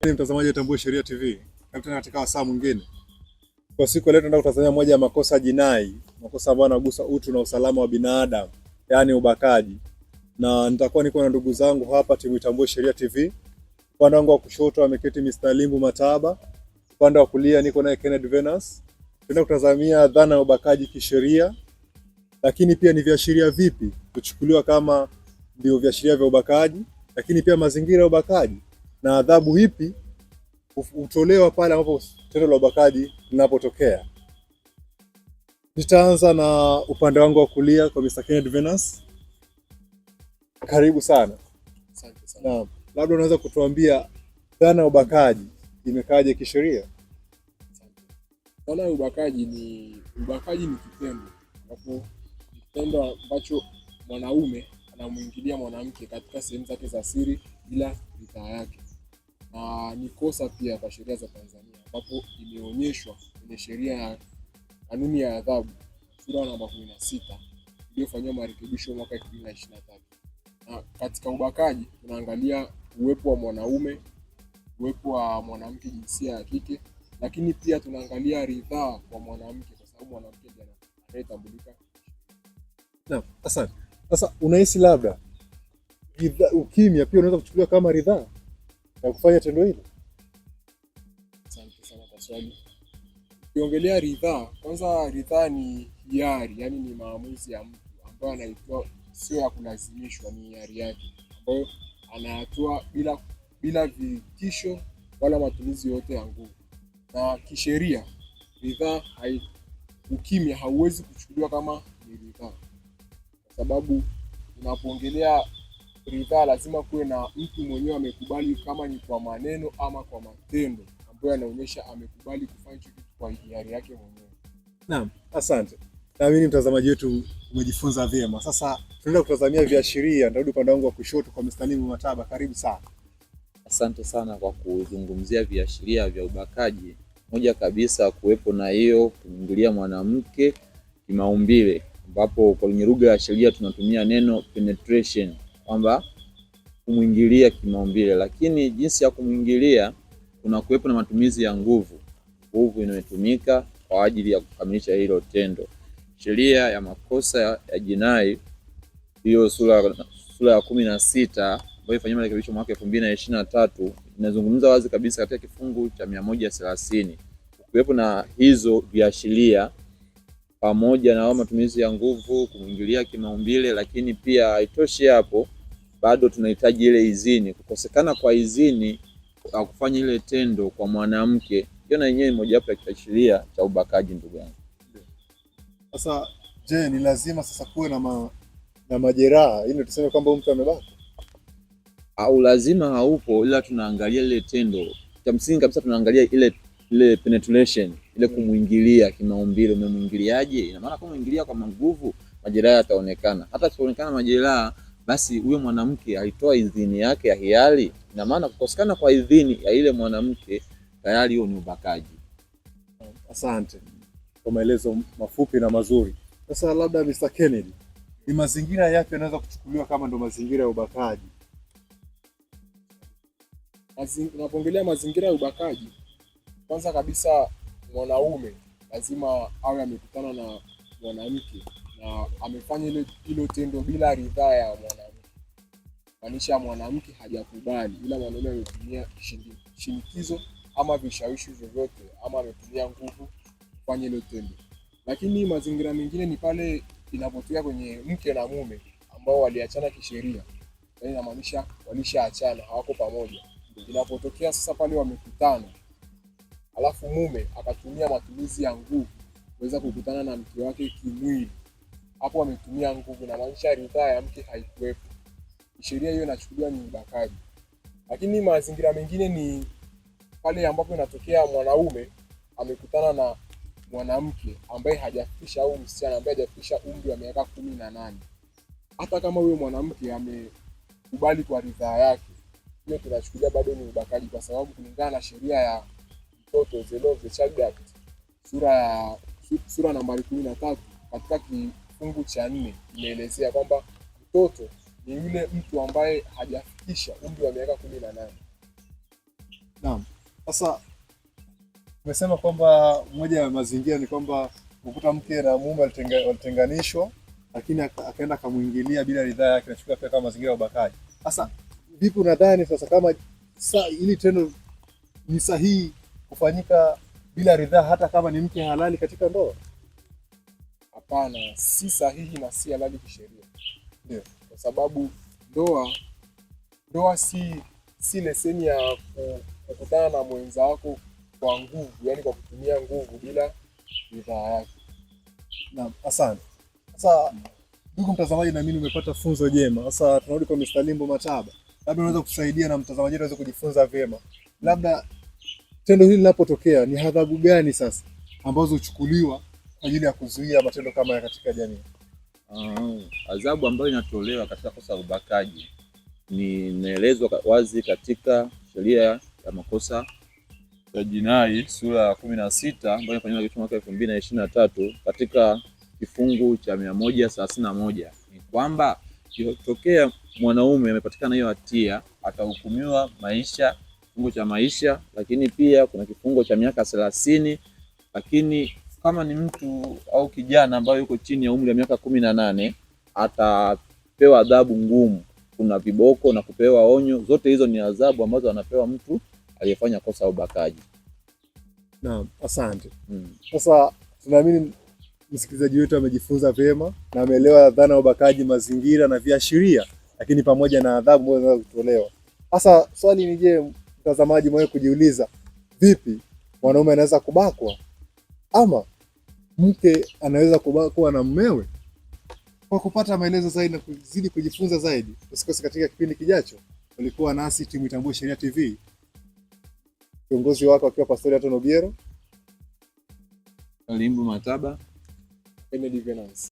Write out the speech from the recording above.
Ni mtazamaji wa Tambue Sheria TV. Karibu tena katika wasaa mwingine. Kwa siku ya leo tunaenda kutazamia moja ya makosa jinai, makosa ambayo yanagusa utu na usalama wa binadamu, yaani ubakaji. Na nitakuwa niko na ndugu zangu hapa timu Tambue Sheria TV. Upande wangu wa kushoto ameketi Mr. Limbu Mataba. Upande wa kulia niko naye Kenneth Venus. Tunaenda kutazamia dhana ya ubakaji kisheria, lakini pia ni viashiria vipi kuchukuliwa kama ndio viashiria vya ubakaji, lakini pia mazingira ya ubakaji na adhabu ipi hutolewa pale ambapo tendo la ubakaji linapotokea. Nitaanza na upande wangu wa kulia kwa Mr. Kenneth Venus. Karibu sana. Asante sana. Naam, labda unaweza kutuambia dhana ya ubakaji imekaaje kisheria? Dhana ya ubakaji ni kitendo ambapo kitendo ambacho mwanaume anamuingilia mwanamke katika sehemu zake za siri bila ridhaa yake, na ni kosa pia kwa sheria za Tanzania, ambapo imeonyeshwa kwenye sheria ya kanuni ya adhabu sura namba 16 iliyofanywa marekebisho mwaka 2023. Na katika ubakaji tunaangalia uwepo wa mwanaume, uwepo wa mwanamke jinsia ya kike, lakini pia tunaangalia ridhaa kwa mwanamke, kwa sababu mwanamke ndiye anayetambulika. Naam, asante. Sasa unahisi labda ukimya pia unaweza kuchukuliwa kama ridhaa ya kufanya tendo hilo? Asante sana kwa swali. Ukiongelea ridhaa, kwanza ridhaa ni hiari, yani ni maamuzi ya mtu ambayo anaitoa, sio ya kulazimishwa, ni hiari yake ambayo anayatoa bila vitisho wala matumizi yote ya nguvu. Na kisheria ridhaa ukimya hauwezi kuchukuliwa kama ni ridhaa, kwa sababu unapoongelea ridhaa lazima kuwe na mtu mwenyewe amekubali, kama ni kwa maneno ama kwa matendo, ambayo anaonyesha amekubali kufanya kitu kwa hiari yake mwenyewe. Naam, asante. Naamini mtazamaji wetu umejifunza vyema. Sasa tunaenda kutazamia viashiria. Nitarudi upande wangu wa kushoto kwa Mr. Limbu Mataba. Karibu sana. Asante sana kwa kuzungumzia viashiria vya ubakaji. Moja kabisa kuwepo na hiyo kumwingilia mwanamke kimaumbile, ambapo kwenye lugha ya sheria tunatumia neno penetration, kwamba kumwingilia kimaumbile. Lakini jinsi ya kumwingilia kuna kuwepo na matumizi ya nguvu. Nguvu inayotumika kwa ajili ya kukamilisha hilo tendo. Sheria ya makosa ya jinai hiyo sura ya 16 ambayo ifanywa marekebisho mwaka 2023 inazungumza wazi kabisa katika kifungu cha 130 kuwepo na hizo viashiria pamoja na matumizi ya nguvu, kumwingilia kimaumbile. Lakini pia haitoshi hapo, bado tunahitaji ile idhini. Kukosekana kwa idhini au kufanya ile tendo kwa mwanamke, hiyo na yenyewe ni mojawapo ya kiashiria cha ubakaji, ndugu yangu. Sasa je, ni lazima sasa kuwe na majeraha ili tuseme kwamba mtu amebaka? Au lazima haupo, ila tunaangalia ile tendo. Cha msingi kabisa tunaangalia ile penetration, ile kumwingilia kimaumbile. Umemwingiliaje? Ina maana kama mwingilia kwa nguvu, majeraha yataonekana. Hata sipoonekana majeraha, basi huyo mwanamke alitoa idhini yake ya hiari. Ina maana kukosekana kwa idhini ya ile mwanamke, tayari hiyo ni ubakaji. Asante kwa maelezo mafupi na mazuri. Sasa labda Mr. Kennedy, ni mazingira yapi yanaweza kuchukuliwa kama ndo mazingira ya ubakaji? Unapoongelea mazingira ya ubakaji, kwanza kabisa mwanaume lazima awe amekutana na mwanamke na amefanya hilo tendo bila ridhaa ya mwanamke, maanisha mwanamke hajakubali, ila mwanaume ametumia shinikizo ama vishawishi vyovyote, ama ametumia nguvu kufanya hilo tendo. Lakini mazingira mengine ni pale inapotokea kwenye mke na mume ambao waliachana kisheria, yaani inamaanisha walishaachana, hawako pamoja. Inapotokea sasa pale wamekutana, alafu mume akatumia matumizi ya nguvu kuweza kukutana na mke wake kimwili, hapo ametumia nguvu, na maanisha ridhaa ya mke haikuwepo. Sheria hiyo inachukuliwa ni ubakaji. Lakini mazingira mengine ni pale ambapo inatokea mwanaume amekutana na mwanamke ambaye hajafikisha, au msichana ambaye hajafikisha umri wa miaka 18. Hata kama huyo mwanamke amekubali kwa ridhaa yake, hiyo tunachukulia bado ni ubakaji, kwa sababu kulingana na sheria ya mtoto, the Law of the Child Act sura nambari 13 katika kifungu cha 4 imeelezea kwamba mtoto ni yule mtu ambaye hajafikisha umri wa miaka 18. Naam. Sasa umesema kwamba moja ya mazingira ni kwamba ukuta mke na mume walitenganishwa, lakini akaenda akamuingilia bila ridhaa yake, nachukua pia kama mazingira ya ubakaji. Sasa vipi unadhani sasa kama hili tendo ni sahihi kufanyika bila ridhaa hata kama ni mke halali katika ndoa? Hapana, si sahihi na si halali kisheria. Ndio. Kwa sababu ndoa si leseni ya kukutana na mwenza wako kwa nguvu, yani kwa kutumia nguvu bila ridhaa yake. Naam, asante. Sasa ndugu mtazamaji, naamini umepata funzo jema. Sasa tunarudi kwa Mr. Limbo Mataba. Labda unaweza kutusaidia na mtazamaji aweze kujifunza vyema. Labda tendo hili linapotokea ni adhabu gani sasa ambazo huchukuliwa kwa ajili ya kuzuia matendo kama haya katika jamii? Adhabu ambayo inatolewa katika kosa la ubakaji inaelezwa wazi katika sheria ya makosa ya jinai sura ya 16 ambayo imefanywa katika mwaka 2023 katika kifungu cha 131 ni kwamba ikitokea mwanaume amepatikana hiyo hatia atahukumiwa maisha, kifungo cha maisha, lakini pia kuna kifungo cha miaka 30. Lakini kama ni mtu au kijana ambaye yuko chini ya umri wa miaka 18 atapewa adhabu ngumu, kuna viboko na kupewa onyo. Zote hizo ni adhabu ambazo anapewa mtu aliyefanya kosa la ubakaji. Naam, asante. Sasa tunaamini msikilizaji wetu amejifunza vyema na ameelewa dhana ya ubakaji, mazingira na viashiria, lakini pamoja na adhabu ambazo zinaweza kutolewa. Sasa swali ni je, mtazamaji mwenyewe kujiuliza, vipi mwanaume anaweza kubakwa ama mke anaweza kubakwa na mumewe? Kwa kupata maelezo zaidi na kuzidi kujifunza zaidi, usikose katika kipindi kijacho. Ulikuwa nasi timu Itambue Sheria TV, kiongozi wako akiwa Pastori Anton Obiero, Limbo Mataba, Kennedy Venance.